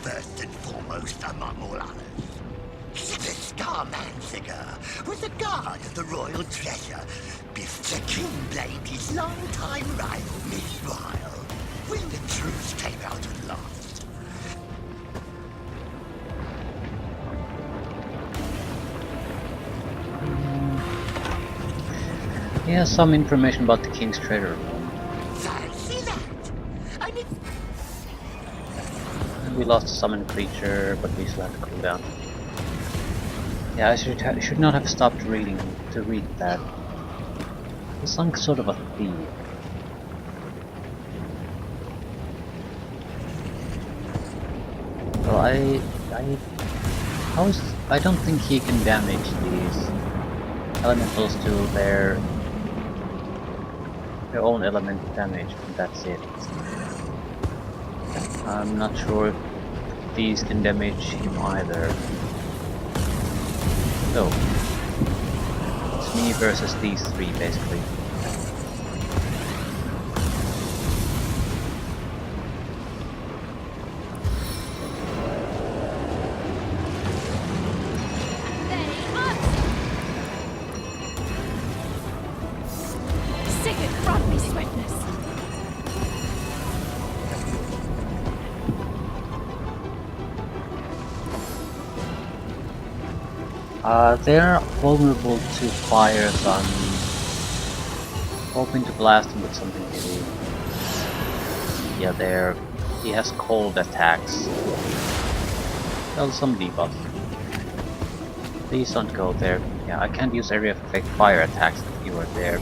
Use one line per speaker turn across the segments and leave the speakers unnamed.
first and foremost among all others. Scarmansiger was a guard of the royal treasure. Biff the King blamed his long-time rival. Meanwhile, when the truth came out at last,
he has some information about the King's treasure.
fancy that! And it
We lost a summoned creature, but we still have to cool down. Yeah, I should not have stopped reading to read that. He's some sort of a thief. Well, I don't think he can damage these elementals to their own element damage, and that's it. I'm not sure if these can damage him either. So, it's me versus these three basically. They're vulnerable to fire, so I'm hoping to blast him with something heavy. Yeah, he has cold attacks. Well, some debuff. Please don't go there. Yeah, I can't use area of effect fire attacks if you are there.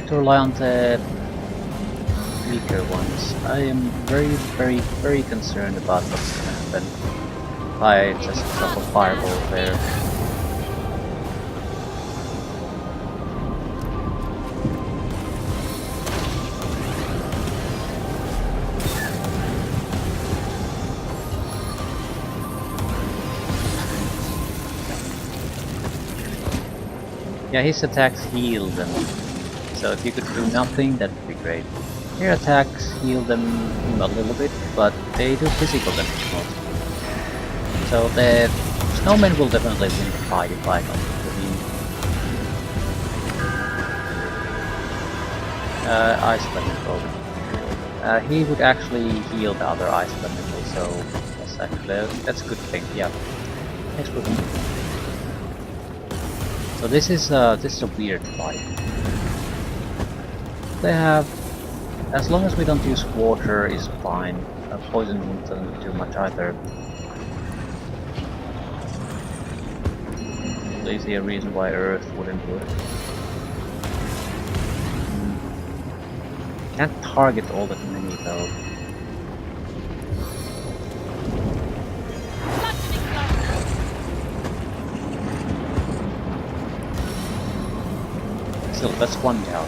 To rely on the weaker ones. I am very concerned about what's gonna happen if I just drop a fireball there. Yeah, his attacks heal them. So if you could do nothing, that would be great. Your attacks heal them a little bit, but they do physical damage mostly. So the snowman will definitely win the fight if I don't intervene. Ice elemental. He would actually heal the other ice elemental, so that's a good thing. Yeah, thanks for me. So this is a weird fight. They have, as long as we don't use water, is fine. Poison doesn't do much either. Do you see a reason why Earth wouldn't do it? Can't target all that many though. Still, that's one down.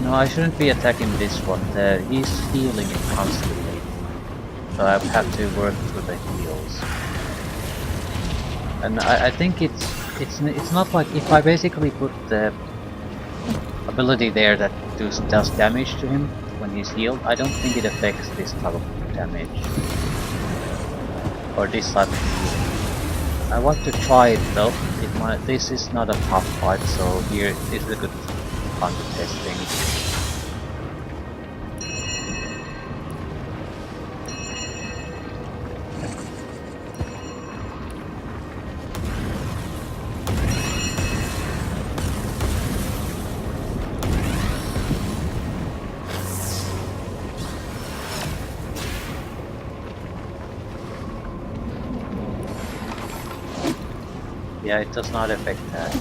No, I shouldn't be attacking this one. He's healing it constantly, so I have to work through the heals. And I think it's not like if I basically put the ability there that does damage to him when he's healed, I don't think it affects this type of damage or this type of healing. I want to try it though. This is not a tough fight, so here is a good fun to test things. Yeah, it does not affect that.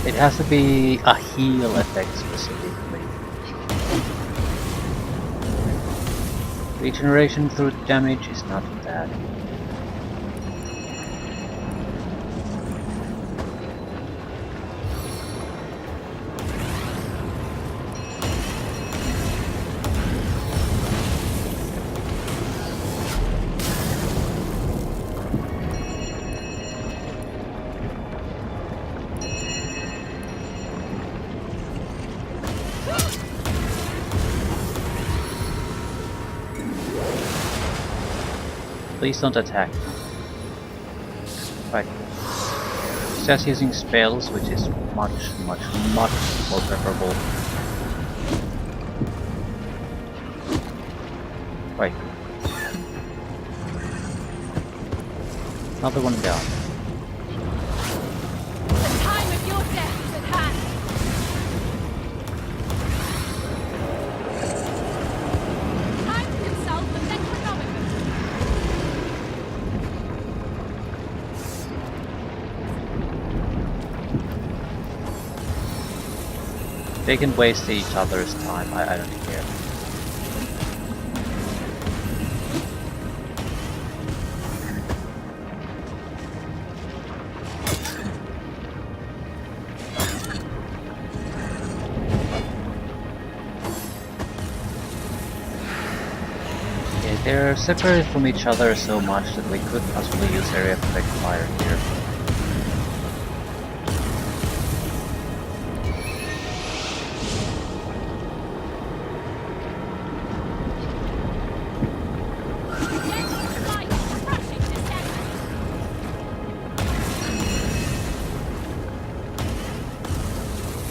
It has to be a heal effect specifically. Regeneration through damage is not bad. Please don't attack. Right. Just using spells, which is much more preferable. Right. Another one down.
The time of your death is at hand. Time to consult the Necronomicon.
They can waste each other's time, I don't care. Okay, they're separated from each other so much that we could possibly use area of effect fire here.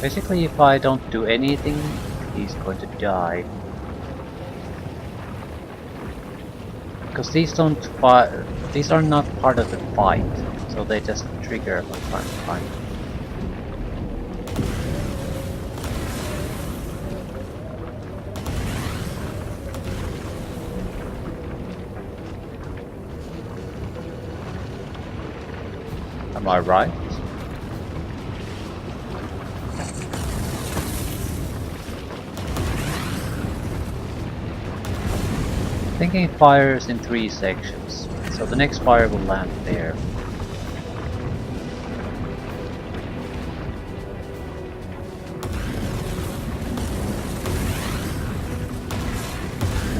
Basically, if I don't do anything, he's going to die. Because these don't fight, these are not part of the fight, so they just trigger from time to time. Am I right? Thinking it fires in 3 sections, so the next fire will land there.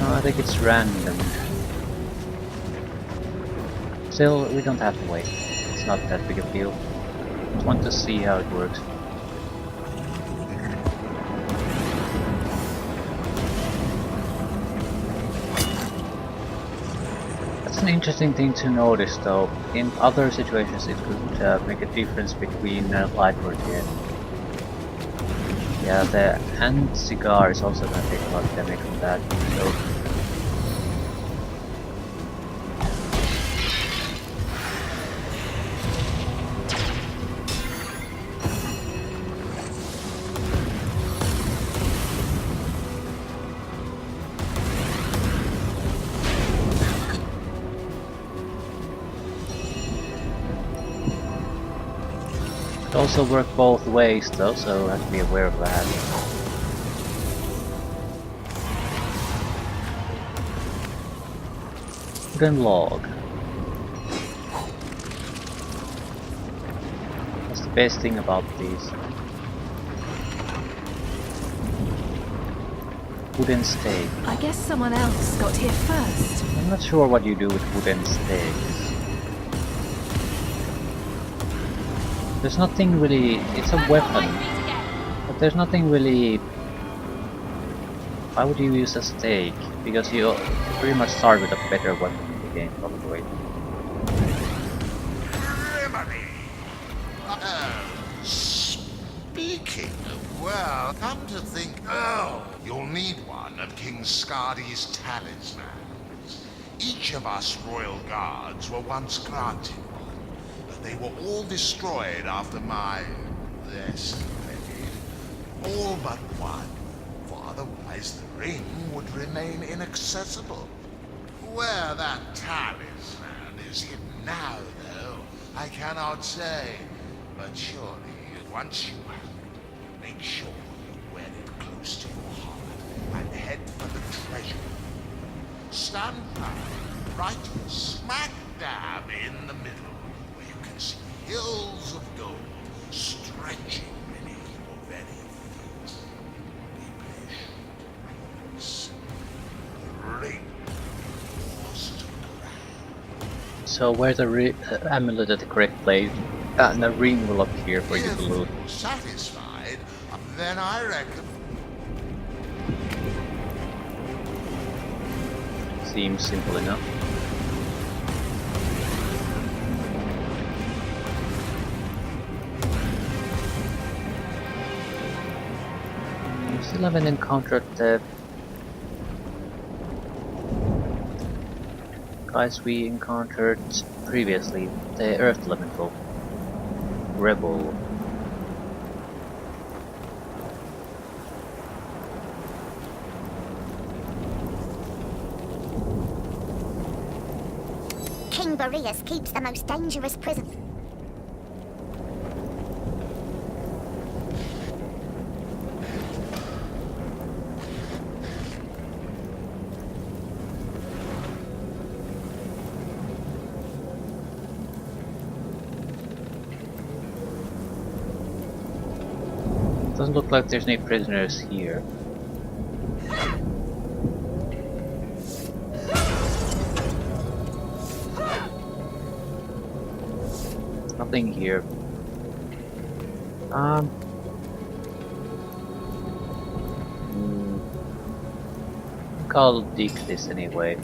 No, I think it's random. Still, we don't have to wait. It's not that big a deal. Just want to see how it works. An interesting thing to notice though, in other situations it could make a difference between light or dead. Yeah, the hand cigar is also gonna take a lot of damage from that, so... It also work both ways though, so have to be aware of that. Wooden log. That's the best thing about these. Wooden stake.
I guess someone else got here first.
I'm not sure what you do with wooden stakes. There's nothing really, it's a weapon, but there's nothing really. Why would you use a stake? Because you pretty much start with a better weapon in the game, probably.
Speaking of, well, come to think, you'll need one of King Skadi's talismans. Each of us royal guards were once granted one, but they were all destroyed after my escapade. All but one, for otherwise the ring would remain inaccessible. Where that talisman is hidden now, though, I cannot say, but surely you Once you have it, make sure you wear it close to your heart and head for the treasure. Stand proud, right smack dab in the middle, where you can see hills of gold stretching beneath your very feet. Be patient. Listen. Ring yours to the ground.
So wear the amulet at the correct place, and a ring will appear for you
If
to loot.
you're satisfied, then I reckon.
Seems simple enough. We still haven't encountered the guys we encountered previously, the Earth Elemental Rebel.
King Boreas keeps the most dangerous prison.
Doesn't look like there's any prisoners here. Nothing here. I think I'll dig this anyway.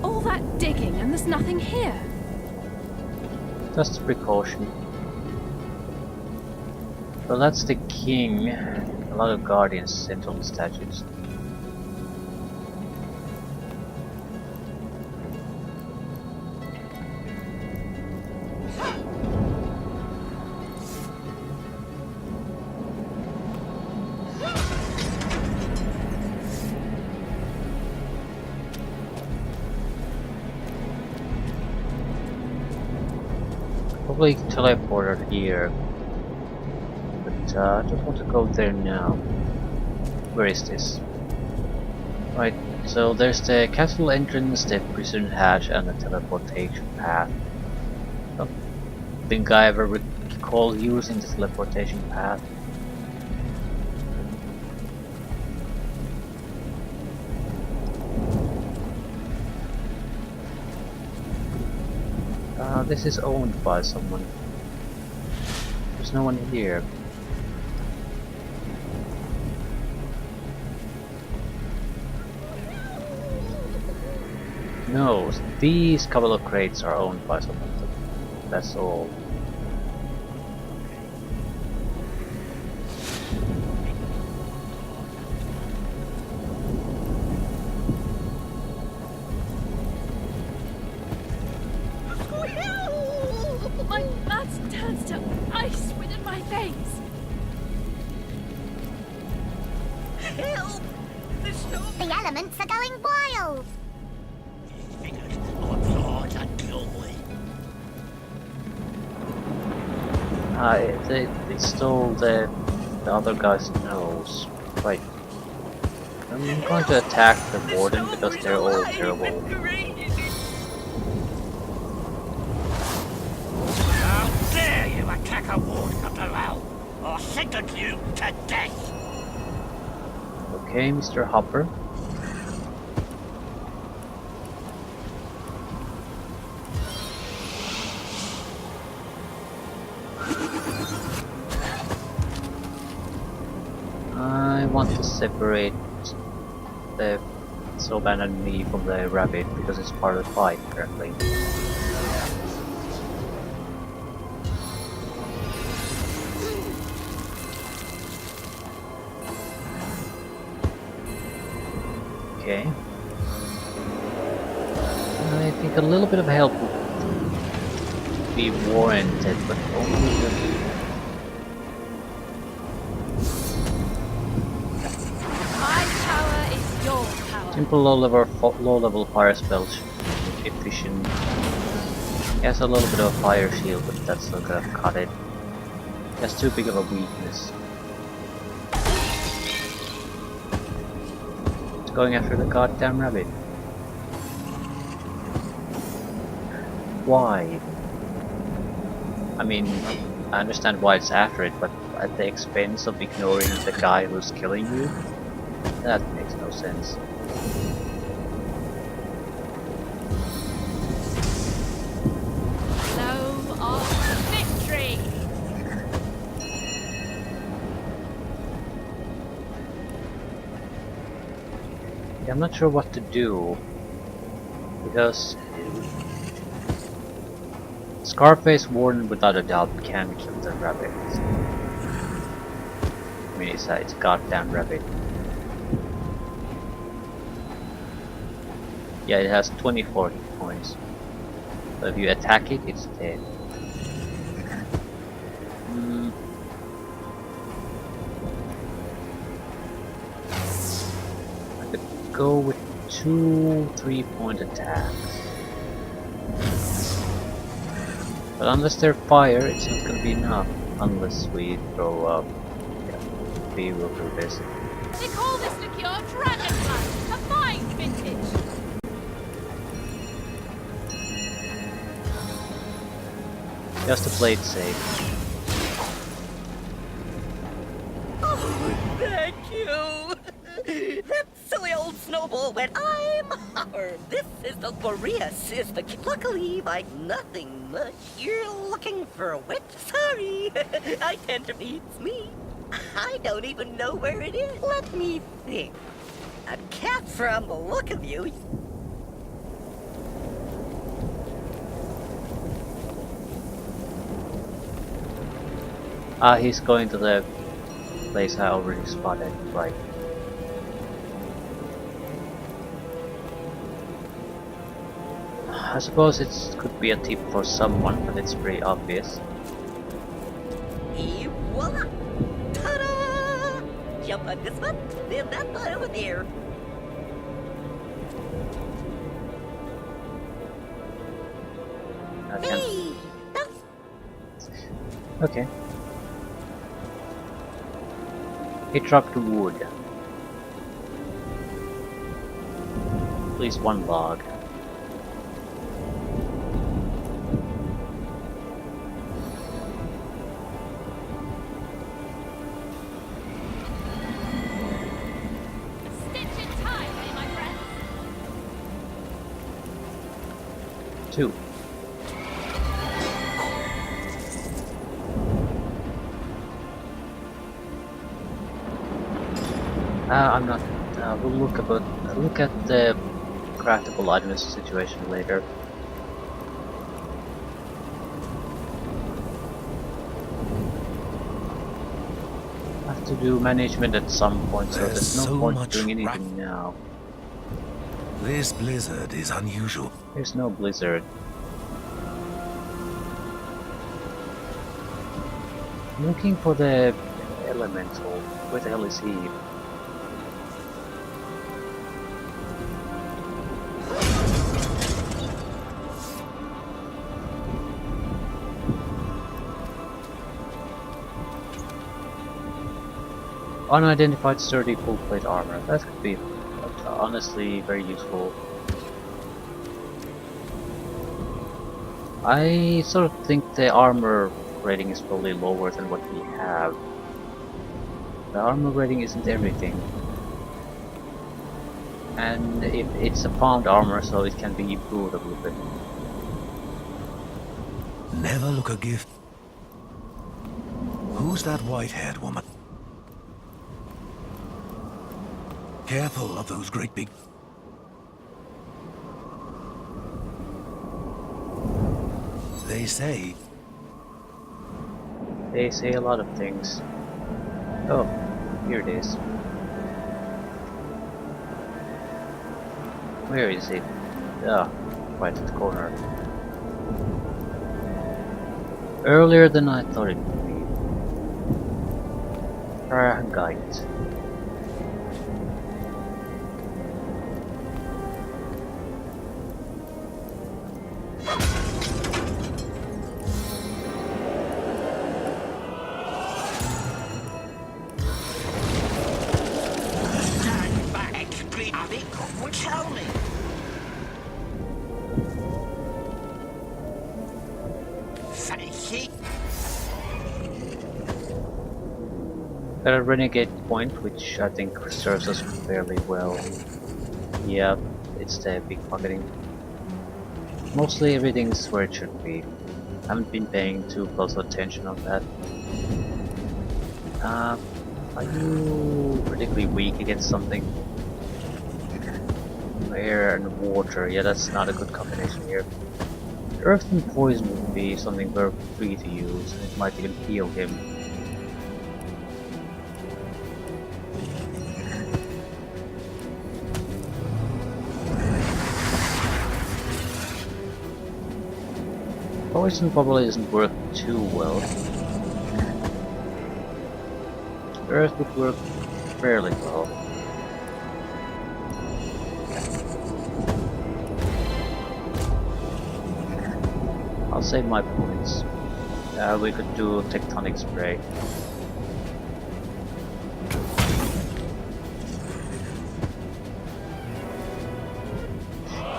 All that digging and there's nothing here.
Just a precaution. Well, that's the king. A lot of guardians sent on the statues. Probably teleporter here, but I don't want to go there now. Where is this? Right, so there's the castle entrance, the prison hatch, and the teleportation path. I don't think I ever recall using the teleportation path. This is owned by someone. There's no one here. No, these couple of crates are owned by someone. That's all.
My blood turns to ice within my veins.
Help! The storm
The elements are going wild.
figures on large and glory.
They stole the other guy's nose. Right. I'm going to attack the warden because they're all terrible.
How dare you attack a warden of the realm! I'll sentence you to death!
Okay, Mr. Hopper. I want to separate the Soban and me from the rabbit because it's part of the fight currently. Okay. I think a little bit of help would be warranted, but only
My power is your power.
simple low level fire spells. efficient. He has a little bit of a fire shield, but that's not gonna cut it. That's too big of a weakness. It's going after the goddamn rabbit. Why? I mean, I understand why it's after it, but at the expense of ignoring the guy who's killing you? That makes no sense.
Blow of victory!
Yeah, I'm not sure what to do, because Scarface Warden without a doubt can kill the rabbit. I mean, it's a goddamn rabbit. Yeah, it has 24 hit points. So if you attack it, it's dead. I could go with 2 3-point attacks. But unless they're fire, it's not gonna be enough. Unless we throw up. Yeah, we will do this.
They call this liqueur dragon blood, a fine vintage.
Just to play it safe.
Oh, thank you! That silly old snowball went, I'm Howard. This is the Boreas, is the luckily like nothing much. You're looking for a witch? Sorry, I tend to beats me. I don't even know where it is. Let me think. A cat from the look of you.
Ah, he's going to the place I already spotted, right. I suppose it could be a tip for someone, but it's pretty obvious.
Et voila! Ta-da! Jump on this one, then that one over there.
I can't.
Hey! That's
Okay. He dropped wood. At least one log.
Stitch in time, eh, my friends?
2. I'm not. We'll look at the craftable items situation later. I have to do management at some point, so there's no
so
point
much
doing anything now.
This blizzard is unusual.
There's no blizzard. I'm looking for the elemental. Where the hell is he? Unidentified sturdy full plate armor. That could be honestly very useful. I sort of think the armor rating is probably lower than what we have. The armor rating isn't everything. And it's a found armor, so it can be improved a little bit.
Never look a gift. Who's that white-haired woman? Careful of those great big... They say
a lot of things. Oh, here it is. Where is it? Ah, right at the corner. Earlier than I thought it would be. Fragite.
Stand back, great Avic. Tell me. Fancy.
Got a renegade point, which I think serves us fairly well. Yeah, it's the big pocketing. Mostly everything's where it should be. Haven't been paying too close attention on that. Are you particularly weak against something? Air and water, yeah, that's not a good combination here. Earth and poison would be something we're free to use, and it might even heal him. Poison probably doesn't work too well. Earth would work fairly well. I'll save my points. We could do tectonic spray.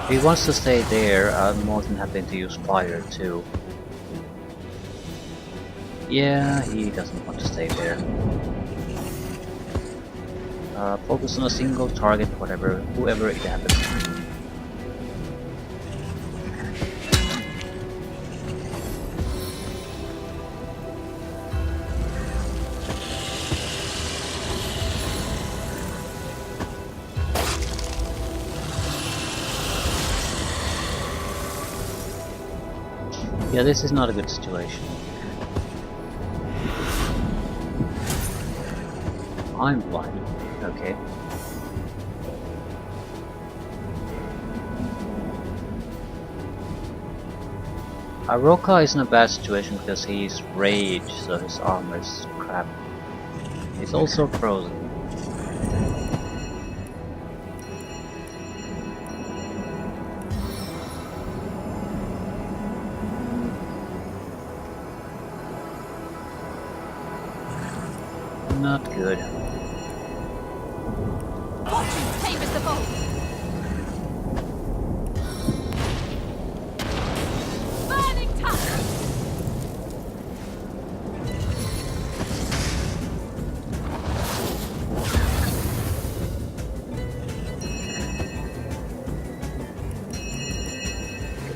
If he wants to stay there, I'm more than happy to use fire too. Yeah, he doesn't want to stay there. Focus on a single target, whoever it happens to be. Yeah, this is not a good situation. I'm blind. Okay. Aroka is in a bad situation because he's rage, so his armor's crap. He's also frozen. Not good.
Fortune favors the bold. Burning touch.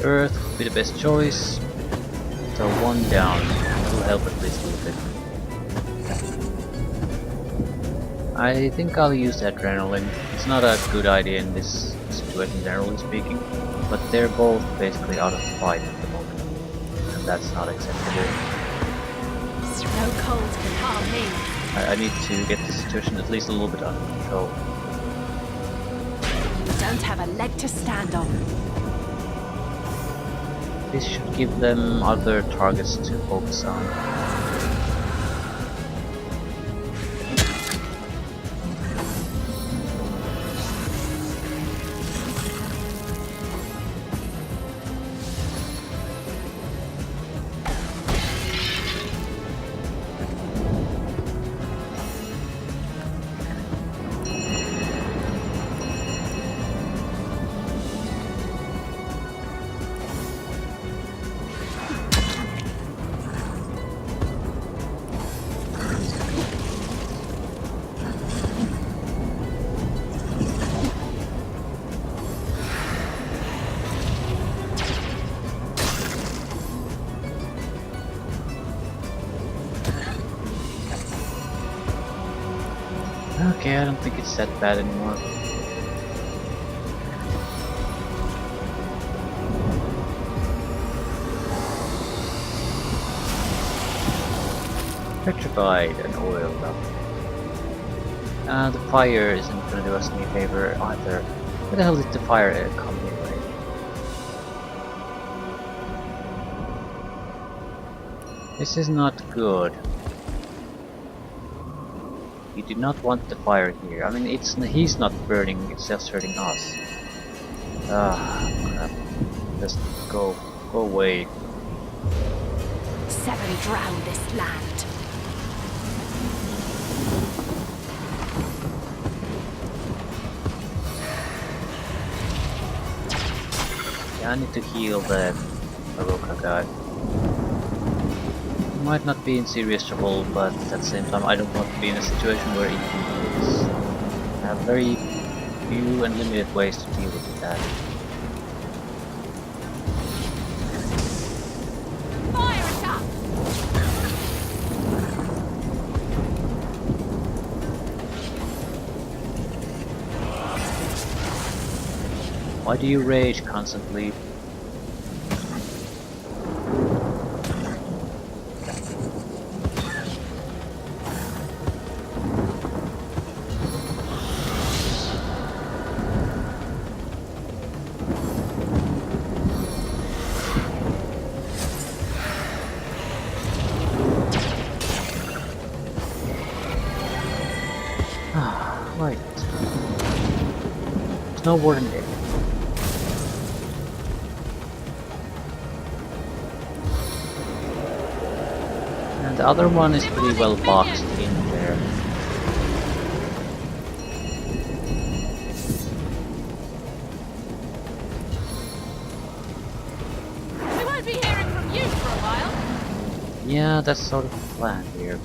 Earth would be the best choice. So one down. Will help at least a little bit. I think I'll use adrenaline. It's not a good idea in this situation, generally speaking, but they're both basically out of fight at the moment, and that's not acceptable.
No cold can harm me.
I need to get the situation at least a little bit under control.
Don't have a leg to stand on.
This should give them other targets to focus on. Okay, I don't think it's that bad anymore. Petrified and oiled up. The fire isn't gonna do us any favor either. Where the hell did the fire come anyway? This is not good. You do not want the fire here. I mean, he's not burning, it's just hurting us. Ah, crap. Just go. Go away.
Seven drown this land.
Yeah, I need to heal the Baroka guy. He might not be in serious trouble, but at the same time I don't want to be in a situation where he is. I have very few and limited ways to deal with that.
Fire attack!
Why do you rage constantly? Right. There's no warden there. And the other one is pretty well boxed in there.
We won't be hearing from you for a while.
Yeah, that's sort of the plan here.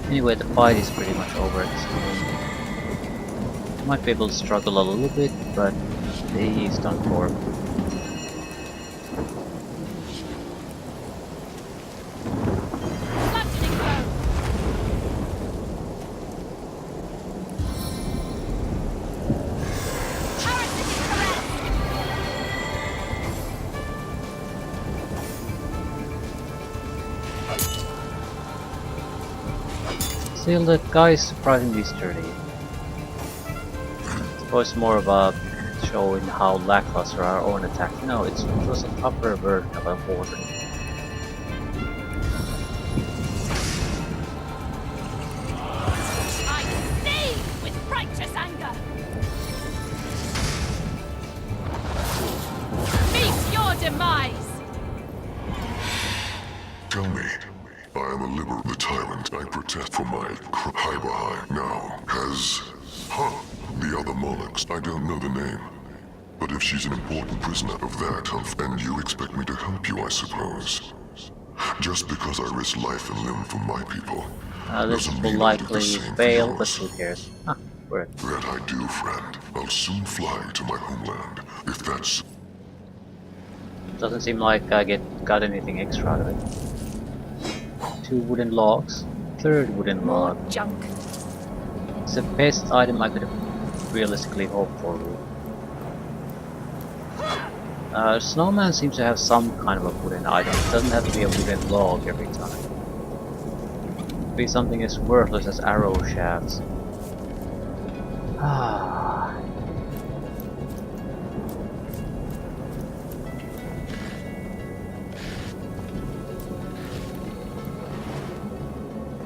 Anyway, the fight is pretty much over at this point. Might be able to struggle a little bit, but he's done for.
Bludgeoning blow. Parasitic caress.
Still, the guy is surprisingly sturdy. It's more of a showing how lackluster our own attack. No, it was a tougher version of a warden.
I seethe with righteous anger. Meet your demise.
Tell me, I am a liberal, the tyrant I protest for my Hibeheim now has... the other monarchs, I don't know the name. But if she's an important prisoner of that, and you expect me to help you, I suppose. Just because I risk life and limb for my people.
This
doesn't
will
mean I'll do the
likely
same for
fail, but
yours.
who cares? Huh, work.
That I do, friend. I'll soon fly to my homeland, if that's...
Doesn't seem like I got anything extra out of it. 2 wooden logs. 3rd wooden
More
log.
junk.
It's the best item I could have realistically hoped for. Snowman seems to have some kind of a wooden item. It doesn't have to be a wooden log every time. It could be something as worthless as arrow shafts. Ah.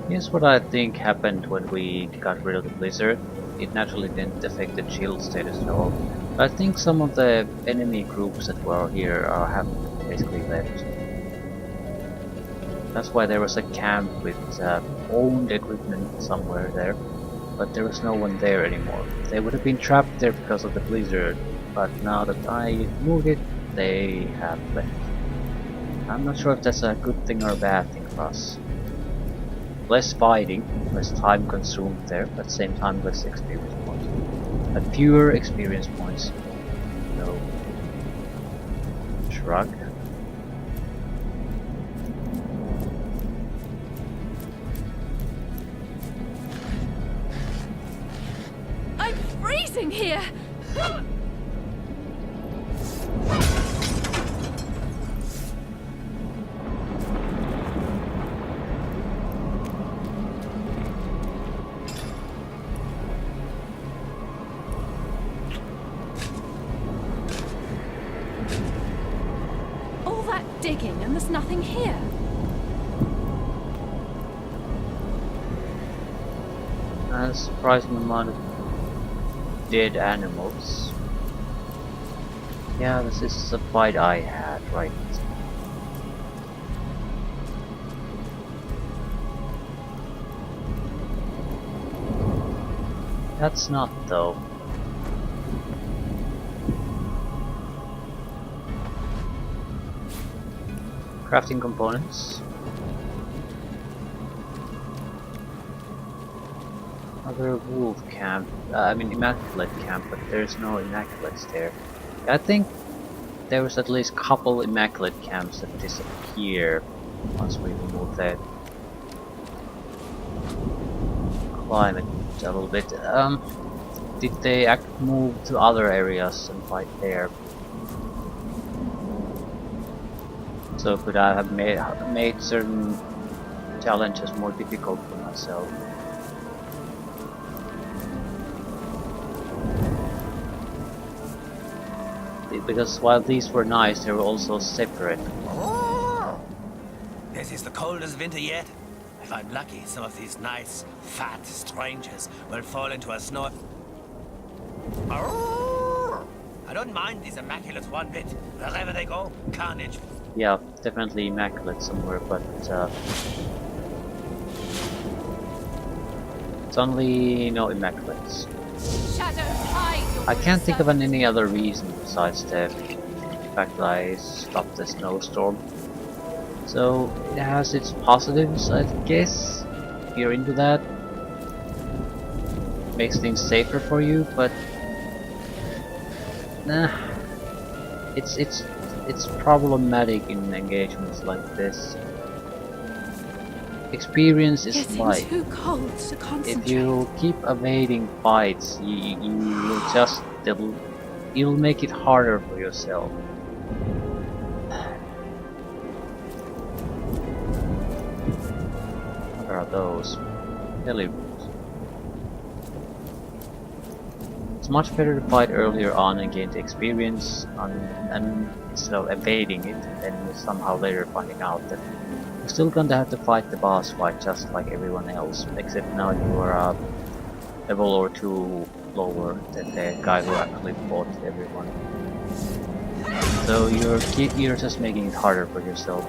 Here's what I think happened when we got rid of the blizzard. It naturally didn't affect the shield status at all. But I think some of the enemy groups that were here have basically left. That's why there was a camp with owned equipment somewhere there. But there was no one there anymore. They would have been trapped there because of the blizzard. But now that I moved it, they have left. I'm not sure if that's a good thing or a bad thing for us. Less fighting, less time consumed there, but at the same time less experience points. But fewer experience points. No. Shrug.
I'm freezing here. All that digging and there's nothing here.
A surprising amount of dead animals. Yeah, this is the fight I had, right? That's not though. Crafting components. Other wolf camp. I mean immaculate camp, but there's no immaculates there. I think there was at least a couple immaculate camps that disappear once we remove that climate a little bit. Did they move to other areas and fight there? So could I have made certain challenges more difficult for myself? Because while these were nice, they were also separate.
Oh! This is the coldest winter yet. If I'm lucky, some of these nice, fat strangers will fall into a snow. Oh! I don't mind these immaculates one bit. Wherever they go, carnage.
Yeah, definitely immaculate somewhere, but it's only no immaculates.
Shadows hide your
I can't think of
servant.
any other reason besides the fact that I stopped the snowstorm. So it has its positives, I guess. If you're into that, makes things safer for you, but nah, it's problematic in engagements like this. Experience is
Getting
life.
too cold to concentrate.
If you keep evading fights, you'll just you'll make it harder for yourself. What are those? Heli rules. It's much better to fight earlier on and gain the experience and instead of evading it and then somehow later finding out that you're still gonna have to fight the boss fight just like everyone else, except now you are a level or two lower than the guy who actually fought everyone. So you're just making it harder for yourself.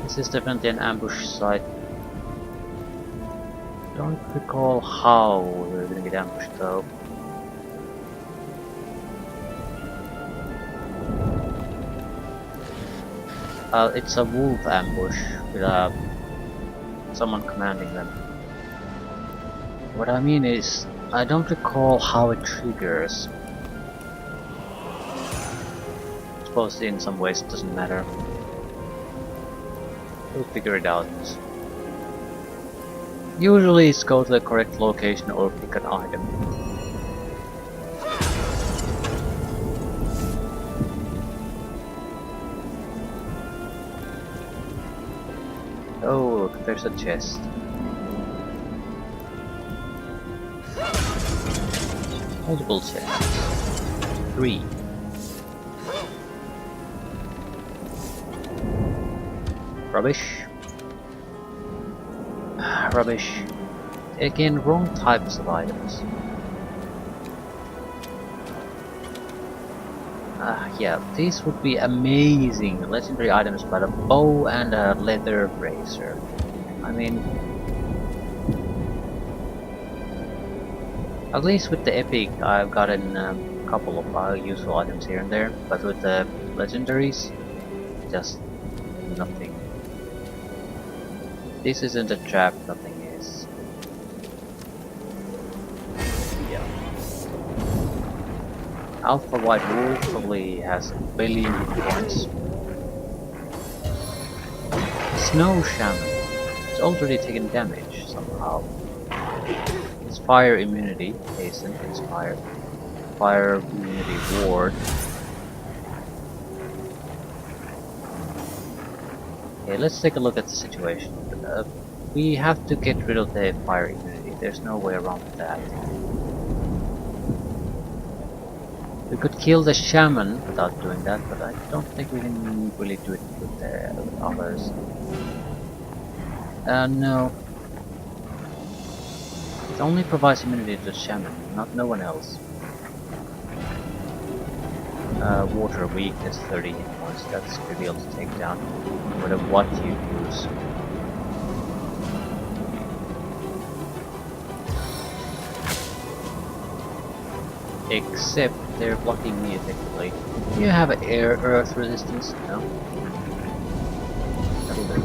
This is definitely an ambush site. Don't recall how we're gonna get ambushed though. It's a wolf ambush with someone commanding them. What I mean is, I don't recall how it triggers. I suppose in some ways it doesn't matter. We'll figure it out. Usually it's go to the correct location or pick an item. Oh, look, there's a chest. Multiple chests. 3. Rubbish. Rubbish. Again, wrong types of items. Yeah, these would be amazing legendary items, but a bow and a leather bracer. I mean, at least with the epic, I've gotten a couple of useful items here and there, but with the legendaries, just nothing. This isn't a trap, nothing is. Yeah. Alpha White Wolf probably has a billion points. Snow Shaman. It's already taken damage somehow. It's fire immunity, hasten, inspire. Fire immunity ward. Okay, let's take a look at the situation. We have to get rid of the fire immunity. There's no way around that. We could kill the shaman without doing that, but I don't think we can really do it with the others. No. It only provides immunity to the shaman, not no one else. Water weakness 30 hit points. That's trivial to take down, no matter what you use. Except they're blocking me effectively. Do you have air earth resistance? No. That'll do.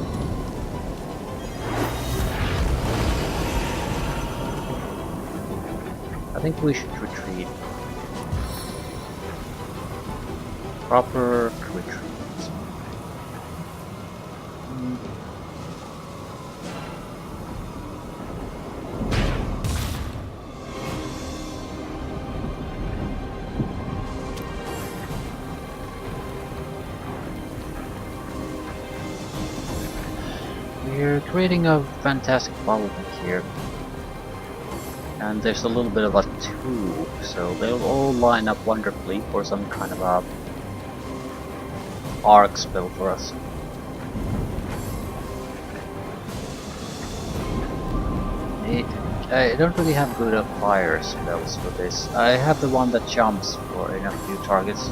I think we should retreat. Proper retreat. We're creating a fantastic bottleneck here. And there's a little bit of a tube, so they'll all line up wonderfully for some kind of a arc spell for us. I don't really have good fire spells for this. I have the one that jumps for in a few targets.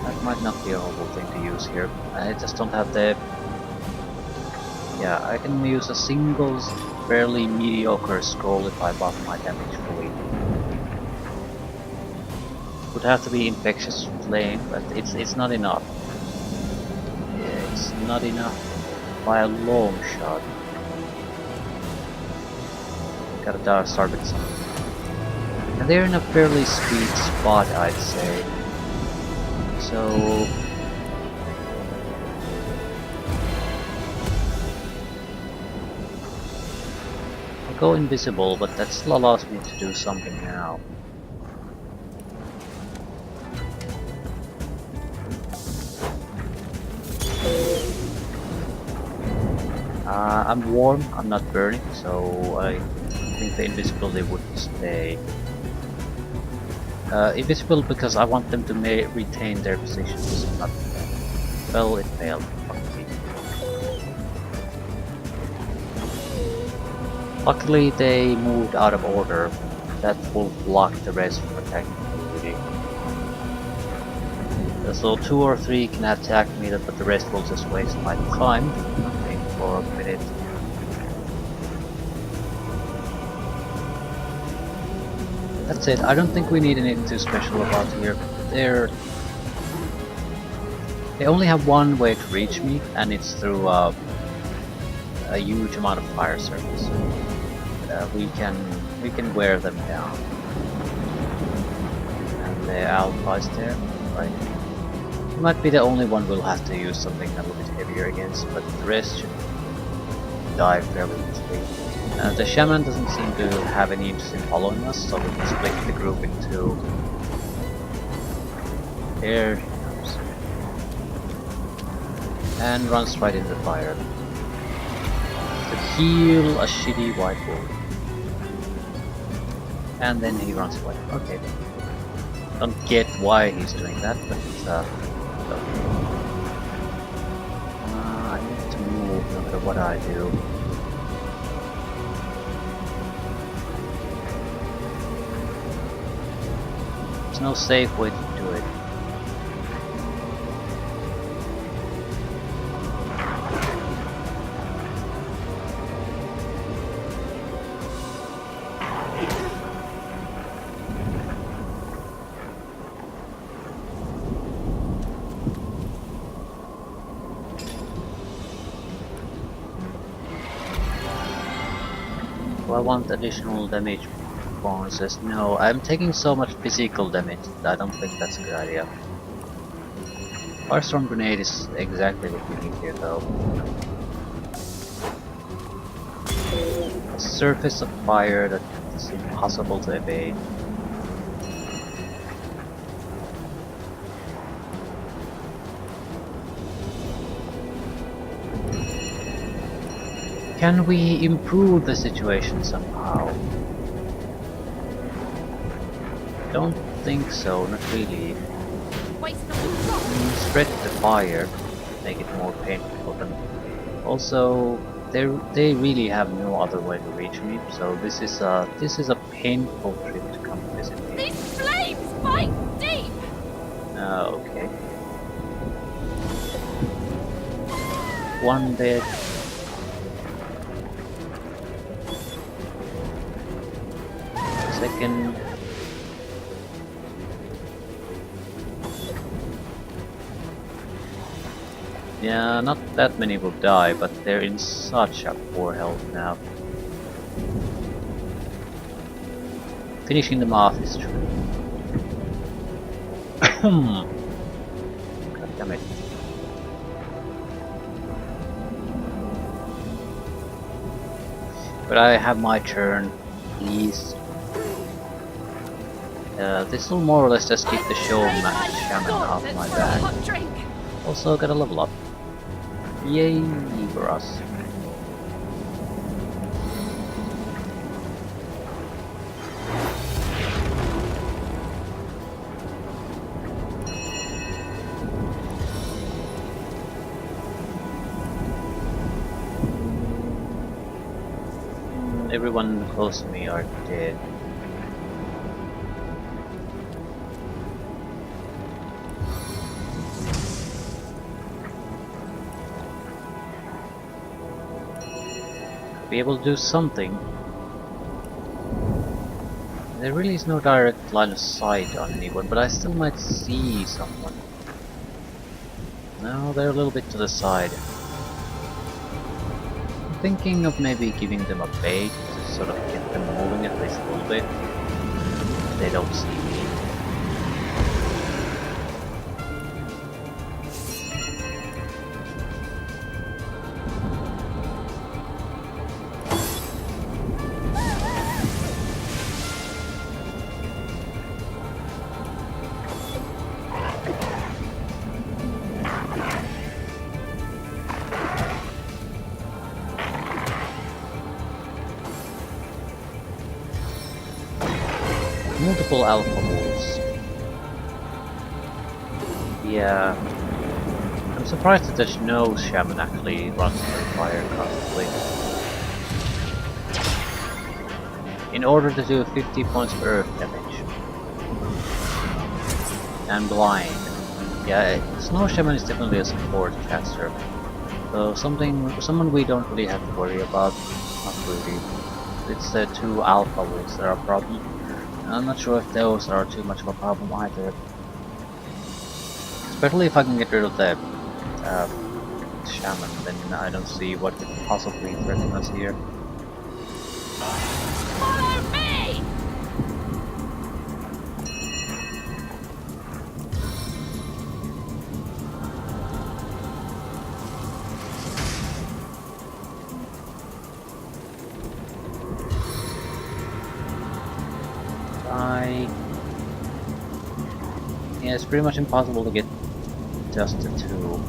That might not be a horrible thing to use here. I just don't have the... Yeah, I can use a single fairly mediocre scroll if I buff my damage fully. Would have to be infectious flame, but it's not enough. It's not enough by a long shot. Gotta start with something. And they're in a fairly sweet spot, I'd say. So I'll go invisible, but that still allows me to do something now. I'm warm, I'm not burning, so I think the invisibility would stay. Invisible because I want them to retain their positions. Not, well, it failed. Luckily they moved out of order. That will block the rest from attacking me. So 2 or 3 can attack me, but the rest will just waste my time. Nothing for a minute. That's it. I don't think we need anything too special about here. They only have one way to reach me, and it's through a huge amount of fire circles. We can wear them down. And the alpha is there, right? He might be the only one we'll have to use something a little bit heavier against, but the rest should die fairly easily. The shaman doesn't seem to have any interest in following us, so we can split the group into... There he comes. And runs right into the fire. To heal a shitty white wolf. And then he runs away. Okay. Don't get why he's doing that, but I need to move no matter what I do. There's no safe way to do it. Do I want additional damage bonuses? No, I'm taking so much physical damage that I don't think that's a good idea. Firestorm Grenade is exactly what we need here though. A surface of fire that is impossible to evade. Can we improve the situation somehow? Don't think so, not really.
Waste of the rock.
Spread the fire, make it more painful for them. Also, they really have no other way to reach me, so this is a painful trip to come visit me.
These flames bite deep.
Okay. One dead. Second. Yeah, not that many will die, but they're in such a poor health now. Finishing them off is true. God damn it. But I have my turn, please. This will more or less just keep the shaman off my back.
Hot drink.
Also got a level up. Yay for us. Everyone close to me are dead. Be able to do something. There really is no direct line of sight on anyone, but I still might see someone. No, they're a little bit to the side. I'm thinking of maybe giving them a bait to sort of get them moving at least a little bit. They don't see me. Multiple alpha wolves. Yeah. I'm surprised that there's no shaman actually runs through fire constantly. In order to do 50 points of earth damage. And blind. Yeah, Snow Shaman is definitely a support caster. So someone we don't really have to worry about. Not really. It's the two alpha wolves that are a problem. I'm not sure if those are too much of a problem either. Especially if I can get rid of the shaman, then I don't see what could possibly threaten us here.
Follow me.
Yeah, it's pretty much impossible to get just the two.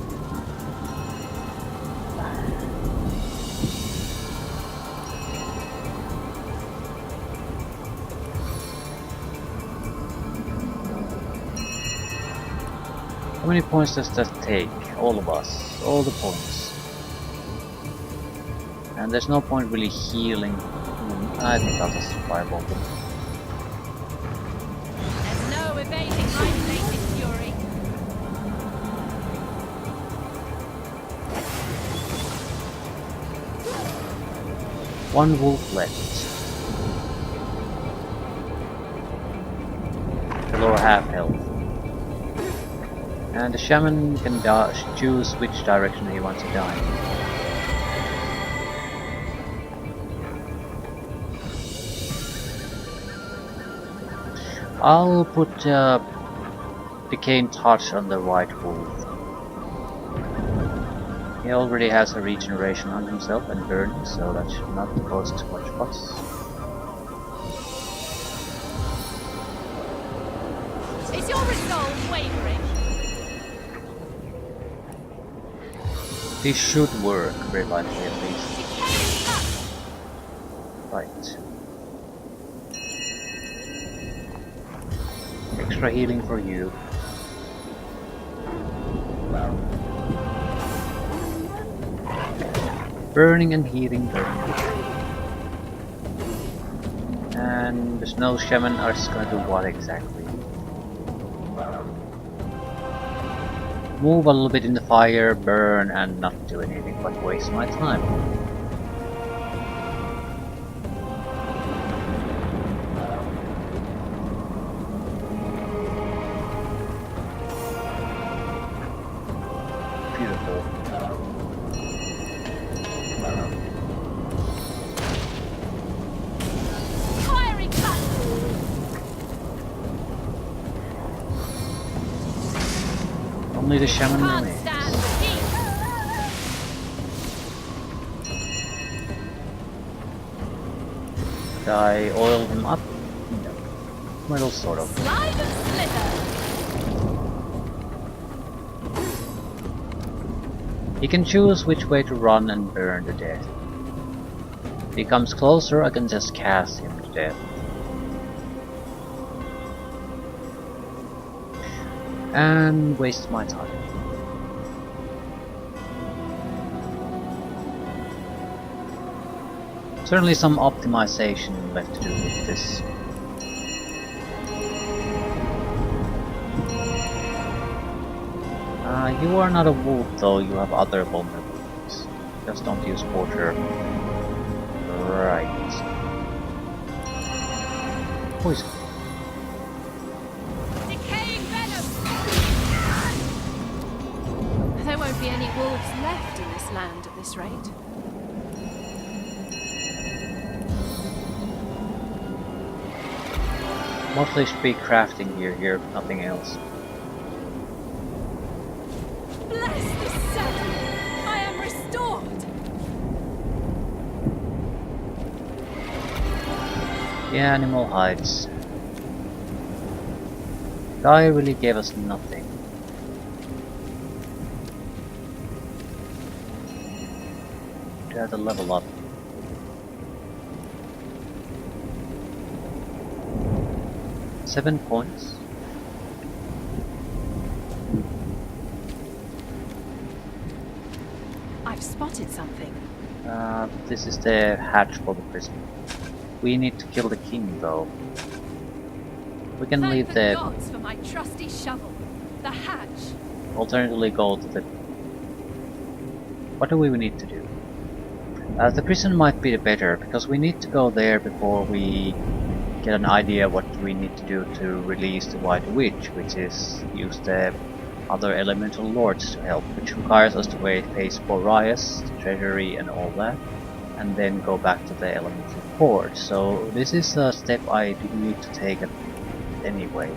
How many points does that take? All of us. All the points. And there's no point really healing. I think I'll just fireball them.
There's no evading my naked fury.
One wolf left. Below half health. And the shaman can choose which direction he wants to die. I'll put Decaying Touch on the white wolf. He already has a regeneration on himself and burning, so that should not cause too much fuss.
Is your resolve wavering?
This should work, revive me at least.
Decaying
Right. Extra healing for you. Burning and healing, burning. And the snow shaman are just gonna do what exactly? Move a little bit in the fire, burn, and not do anything but waste my time. Beautiful.
Fiery cut!
Only the shaman
Can't
remains.
stand the heat!
Did I oil him up? No. Well, sort of.
Slide and slither!
He can choose which way to run and burn to death. If he comes closer, I can just cast him to death. And waste my time. Certainly some optimization left to do with this. You are not a wolf though, you have other vulnerabilities. Just don't use water. Right. Poison.
Decaying venom! There won't be any wolves left in this land at this rate.
Mostly should be crafting gear here, nothing else.
Bless the sun! I am restored!
The animal hides. Guy really gave us nothing. We had to level up. Seven points.
I've spotted something.
This is the hatch for the prison. We need to kill the king though. We can
Thank
leave
the
the
gods for my trusty shovel. The hatch.
alternatively go to the... What do we need to do? The prison might be the better, because we need to go there before we get an idea what we need to do to release the White Witch, which is use the other elemental lords to help, which requires us to face Boreas, the treasury and all that, and then go back to the elemental port. So this is a step I do need to take anyway.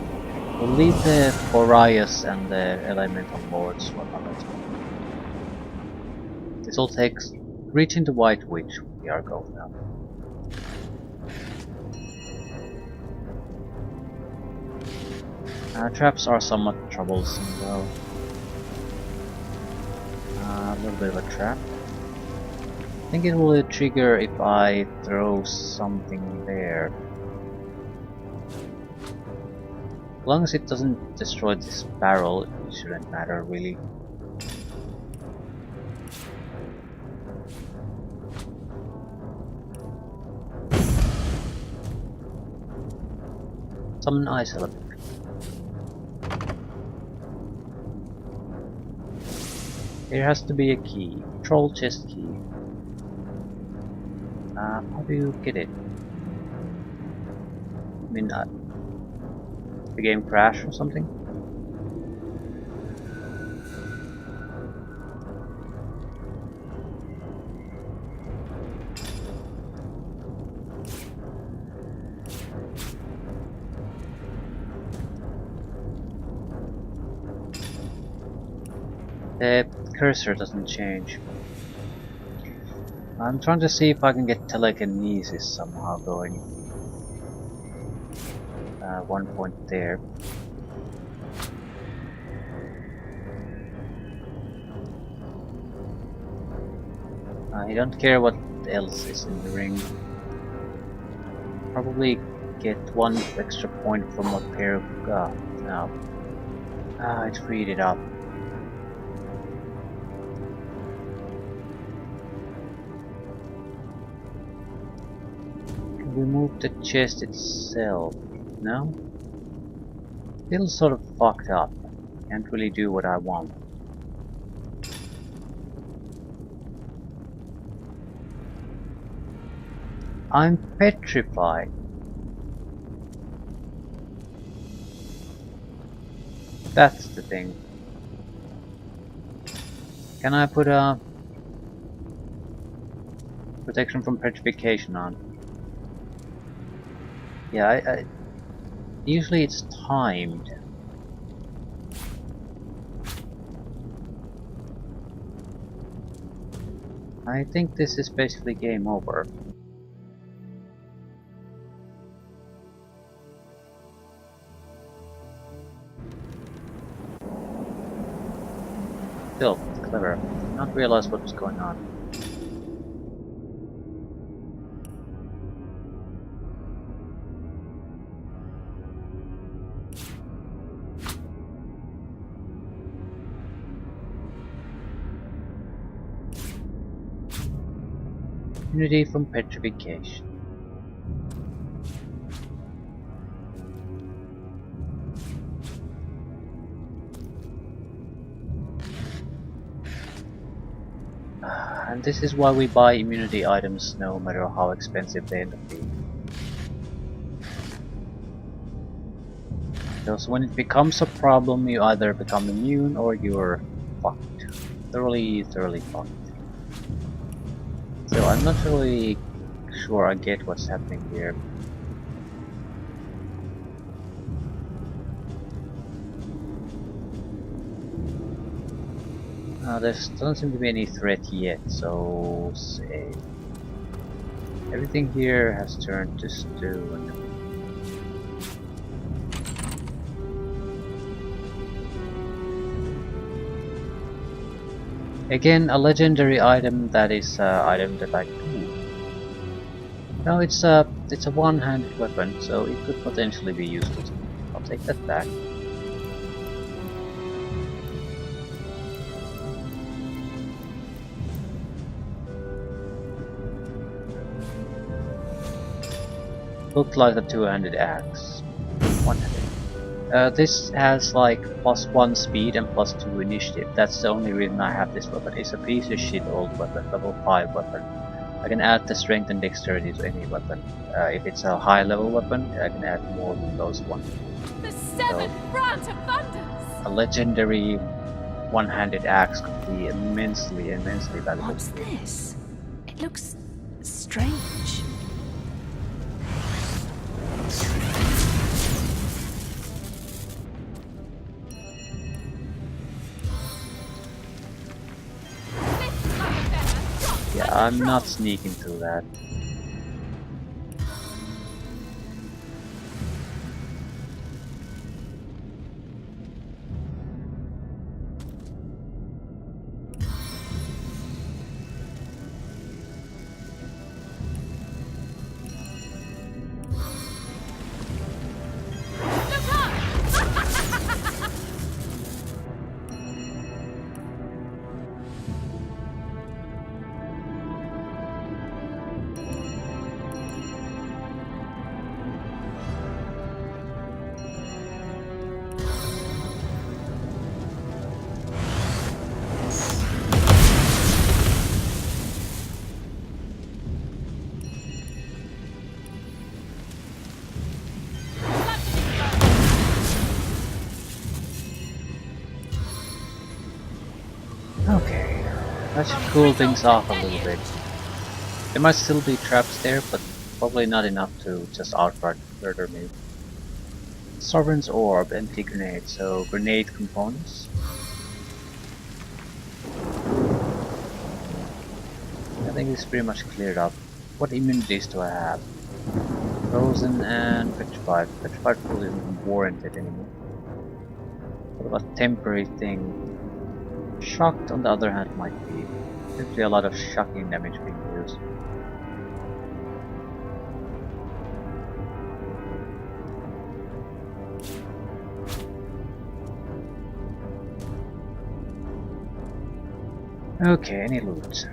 We'll leave the Boreas and the elemental lords for another time. This will take reaching the White Witch. We are going now. Traps are somewhat troublesome though. A little bit of a trap. I think it will trigger if I throw something there. As long as it doesn't destroy this barrel, it shouldn't matter really. Summon ice element. There has to be a key. Troll chest key. How do you get it? I mean, the game crash or something? The cursor doesn't change. I'm trying to see if I can get telekinesis somehow going. 1 point there. I don't care what else is in the ring. probably get one extra point from what pair got. No. It freed it up. Can we move the chest itself? No? Still sort of fucked up. Can't really do what I want. I'm petrified. That's the thing. Can I put a protection from petrification on? Yeah, usually it's timed. I think this is basically game over. Still, clever. Did not realize what was going on. Immunity from petrification. And this is why we buy immunity items no matter how expensive they end up being. Because when it becomes a problem, you either become immune or you're fucked. Thoroughly fucked. So I'm not really sure I get what's happening here. There doesn't seem to be any threat yet, so save. Everything here has turned to stone. Again, a legendary item that is an item that I do. No, it's a one-handed weapon, so it could potentially be useful to me. I'll take that back. Looked like a two-handed axe. One-handed. This has like +1 speed and +2 initiative. That's the only reason I have this weapon. It's a piece of shit old weapon, level 5 weapon. I can add the strength and dexterity to any weapon. If it's a high level weapon, I can add more than those ones.
The seventh branch abundance!
A legendary one-handed axe could be immensely valuable.
What's this? It looks strange.
Yeah, I'm not sneaking through that. Okay, that should cool things off a little bit. There might still be traps there, but probably not enough to just outright murder me. Sovereign's Orb, empty grenade, so grenade components. I think it's pretty much cleared up. What immunities do I have? Frozen and Petrified. Petrified fully isn't warranted anymore. What about temporary thing? Shocked, on the other hand, might be. Simply a lot of shocking damage being used. Okay, any loot?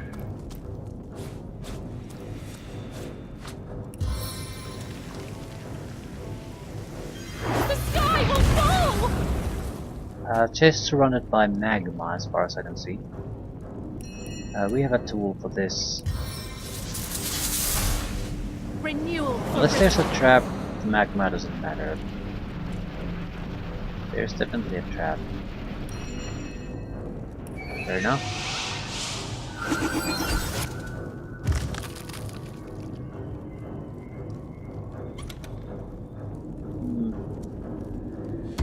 The sky will fall!
Chests surrounded by magma, as far as I can see. We have a tool for this.
Renewal for
Unless there's a trap, the magma doesn't matter. There's definitely a trap. Fair enough.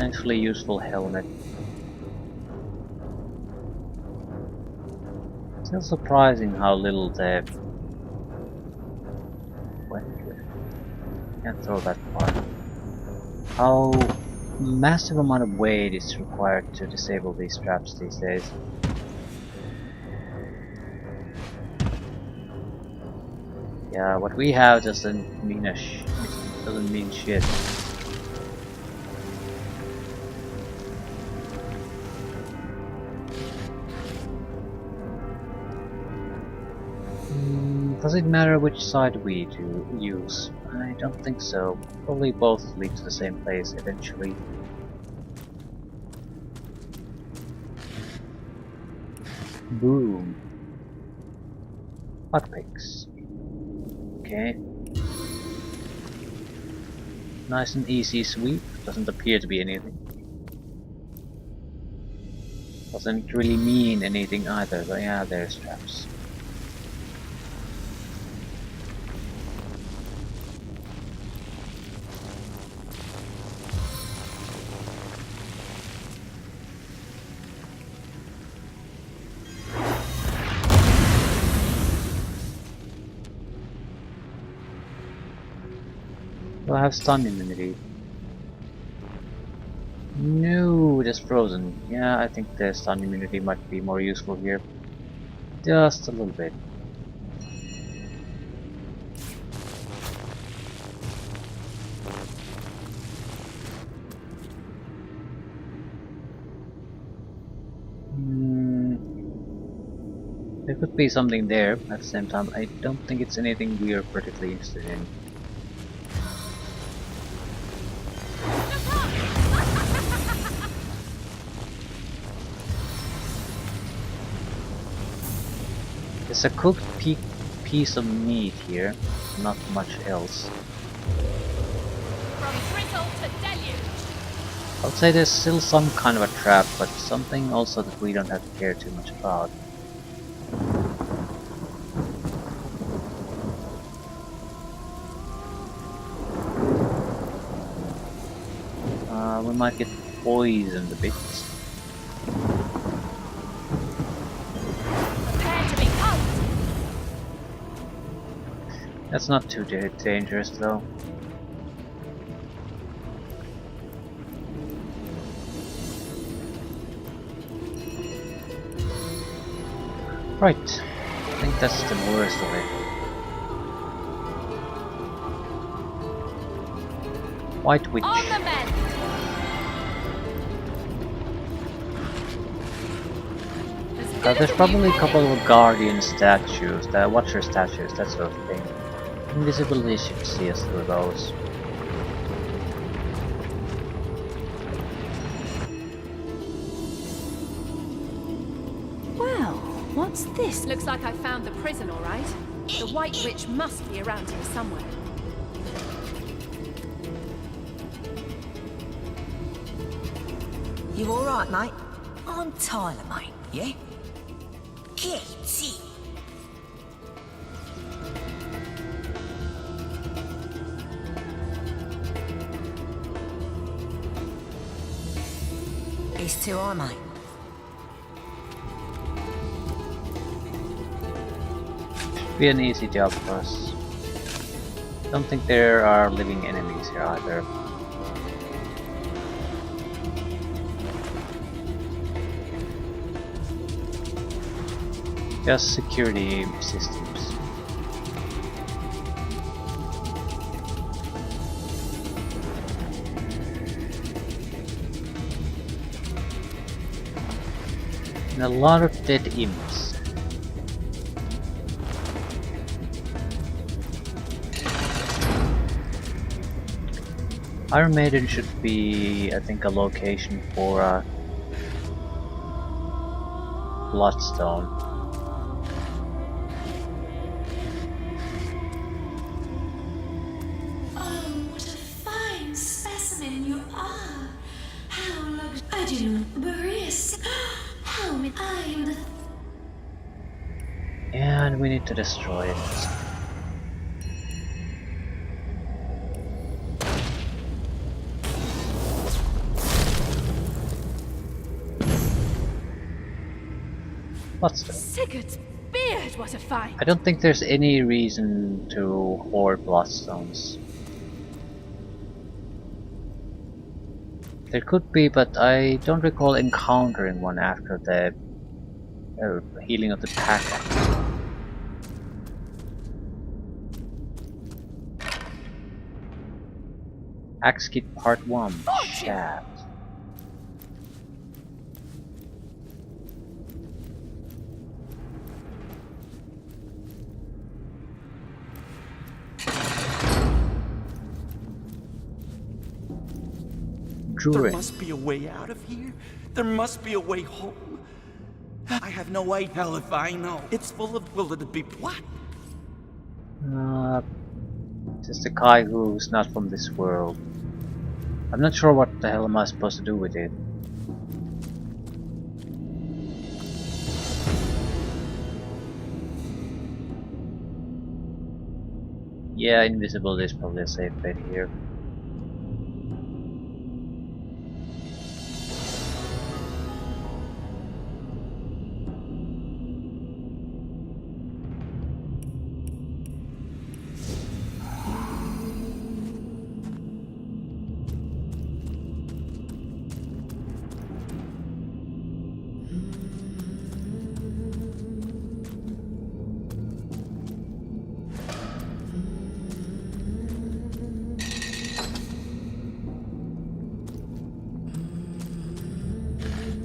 Actually useful helmet. Still surprising how little the... What? Can't throw that far. How massive amount of weight is required to disable these traps these days. Yeah, what we have doesn't mean doesn't mean shit. Does it matter which side we use? I don't think so. Probably both lead to the same place eventually. Boom. Hotpicks. Okay. Nice and easy sweep. Doesn't appear to be anything. Doesn't really mean anything either, but yeah, there's traps. Do I have stun immunity? No, just frozen. Yeah, I think the stun immunity might be more useful here. Just a little bit. There could be something there. At the same time, I don't think it's anything we are particularly interested in. There's a cooked piece of meat here, not much else.
From drizzle to deluge!
I would say there's still some kind of a trap, but something also that we don't have to care too much about. We might get poisoned a bit.
Prepare to be pulped!
That's not too dangerous though. Right, I think that's the worst of it. White Witch.
On the mend!
There's probably a couple of guardian statues, the watcher statues, that sort of thing. Invisibility should see us through those.
Well, what's this?
Looks like I found the prison, all right. The White Witch must be around here somewhere.
You alright, mate? I'm Tyler, mate, yeah? Katie. It's too high, mate.
Be an easy job for us. Don't think there are living enemies here either. Just security systems. And a lot of dead imps. Iron Maiden should be, I think, a location for a Bloodstone.
Oh, what a fine specimen you are! How I do not Boreas. How I am the
And we need to destroy it. Bloodstone.
Sigurd's beard, what a find!
I don't think there's any reason to hoard Bloodstones. There could be, but I don't recall encountering one after the healing of the pack. Axe Kit Part 1, Shaft.
There must be a way out of here. There must be a way home. I have no way. Hell if I know. It's full of... Will it be... What?
Just a guy who's not from this world. I'm not sure what the hell am I supposed to do with it. Yeah, invisibility is probably a safe bet here.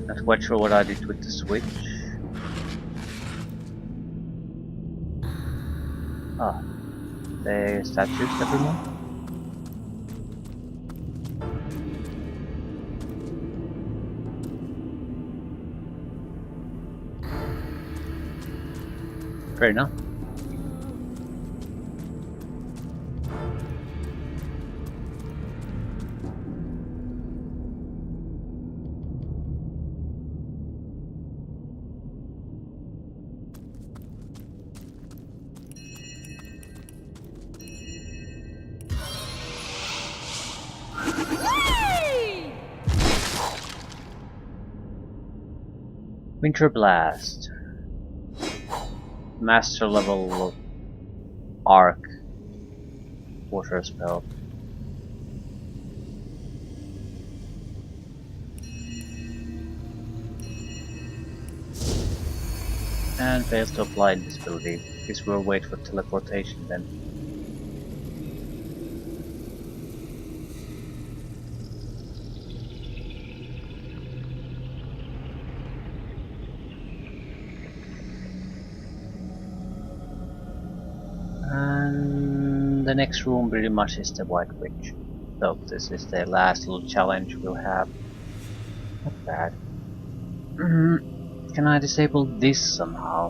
Not quite sure what I did with the switch. Ah, the statues that removed. Fair enough. Winter Blast. Master level arc water spell. And fails to apply invisibility. Guess we'll wait for teleportation then. And the next room pretty much is the White Witch. So this is the last little challenge we'll have. Not bad. Can I disable this somehow?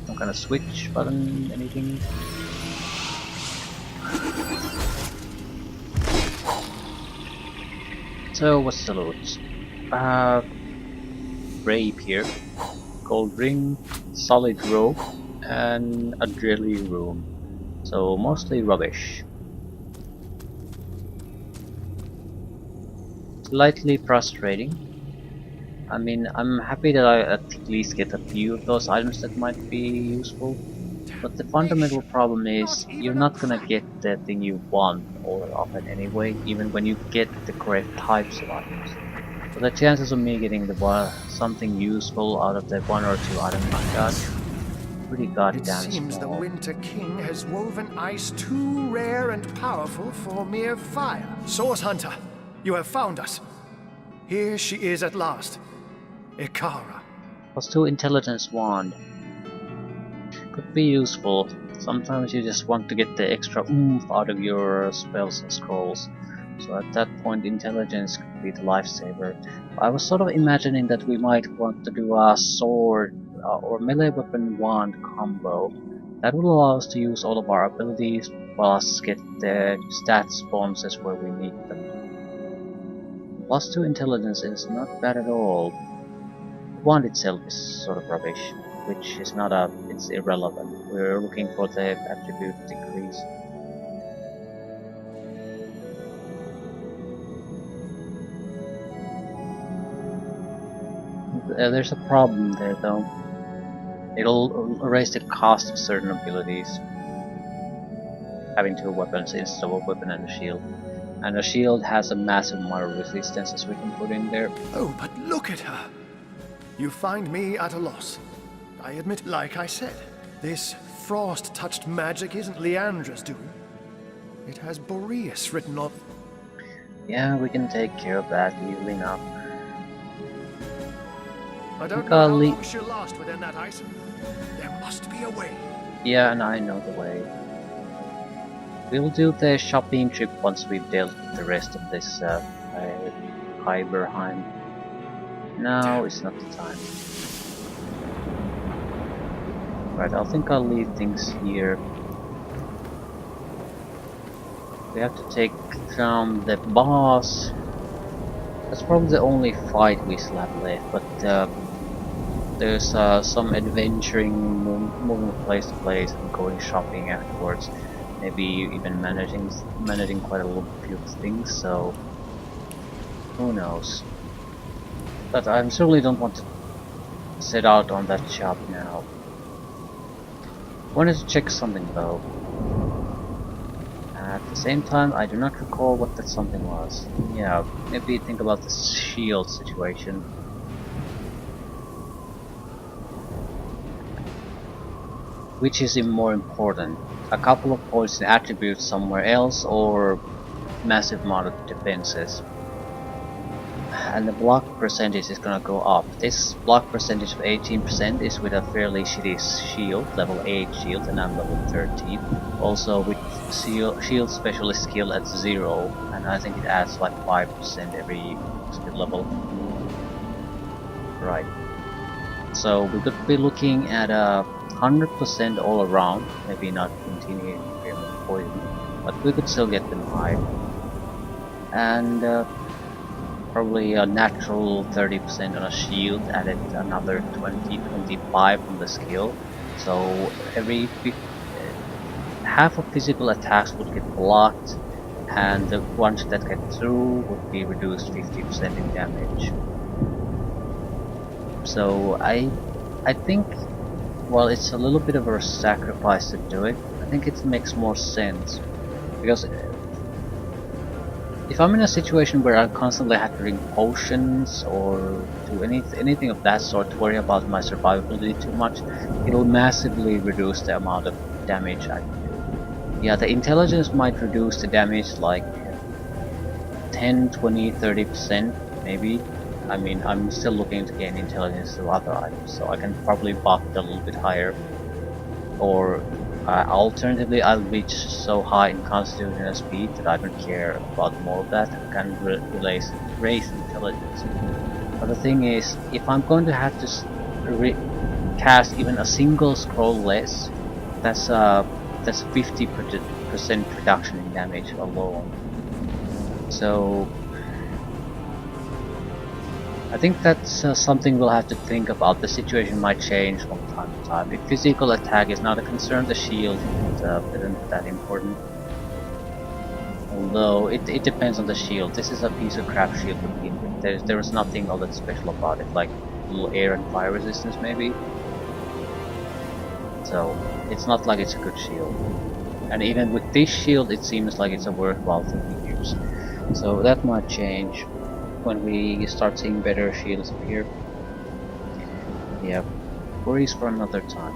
Some kind of switch button, anything? So what's the loot? Rapier, gold ring, solid rope, and a drilly room. So mostly rubbish. Slightly frustrating. I mean, I'm happy that I at least get a few of those items that might be useful. But the fundamental problem is you're not gonna get the thing you want all that often anyway, even when you get the correct types of items. So the chances of me getting something useful out of the one or two items I got, pretty goddamn small.
It seems the Winter King has woven ice too rare and powerful for mere fire. Source Hunter, you have found us. Here she is at last. Ikara.
+2 intelligence wand. Could be useful. Sometimes you just want to get the extra oomph out of your spells and scrolls. So at that point, intelligence could be the lifesaver. I was sort of imagining that we might want to do a sword or melee weapon wand combo. That will allow us to use all of our abilities plus get the stats bonuses where we need them. +2 intelligence is not bad at all. The wand itself is sort of rubbish, which is not it's irrelevant. We're looking for the attribute decrease. There's a problem there though. It'll erase the cost of certain abilities. Having 2 weapons instead of a weapon and a shield. And a shield has a massive amount of resistances we can put in there.
Oh, but look at her! You find me at a loss. I admit, like I said, this frost-touched magic isn't Leandra's doing. It has Boreas written on.
Yeah, we can take care of that easily enough.
I don't know how long she'll last within that ice. There must be a way.
Yeah, and I know the way. We'll do the shopping trip once we've dealt with the rest of this Hibeheim. Now it's not the time. Right, I think I'll leave things here. We have to take down the boss. That's probably the only fight we still have left, but there's some adventuring, moving place to place and going shopping afterwards. Maybe even managing quite a few things, so who knows. But I certainly don't want to set out on that shop now. I wanted to check something though. At the same time, I do not recall what that something was. Yeah, maybe think about the shield situation. Which is more important? A couple of points in attributes somewhere else, or massive amount of defenses? And the block percentage is gonna go up. This block percentage of 18% is with a fairly shitty shield, level 8 shield, and I'm level 13. Also with shield specialist skill at 0, and I think it adds like 5% every skill level. Right. So we could be looking at a 100% all around, maybe not continuing poison, but we could still get them high. And probably a natural 30% on a shield, added another 20-25 on the skill. So every half of physical attacks would get blocked, and the ones that get through would be reduced 50% in damage. So I think, well, it's a little bit of a sacrifice to do it. I think it makes more sense, because if I'm in a situation where I constantly have to drink potions or do anything of that sort to worry about my survivability too much, it'll massively reduce the amount of damage I can do. Yeah, the intelligence might reduce the damage like 10, 20, 30% maybe. I mean, I'm still looking to gain intelligence through other items, so I can probably buff it a little bit higher. Or alternatively, I'll reach so high in constitution and speed that I don't care about more of that. I can raise intelligence. But the thing is, if I'm going to have to cast even a single scroll less, that's 50% reduction in damage alone. So I think that's something we'll have to think about. The situation might change from time to time. If physical attack is not a concern, the shield isn't that important. Although it depends on the shield. This is a piece of crap shield to begin with. There is nothing all that special about it, like a little air and fire resistance maybe. So it's not like it's a good shield. And even with this shield, it seems like it's a worthwhile thing to use. So that might change when we start seeing better shields appear. Yeah, worries for another time.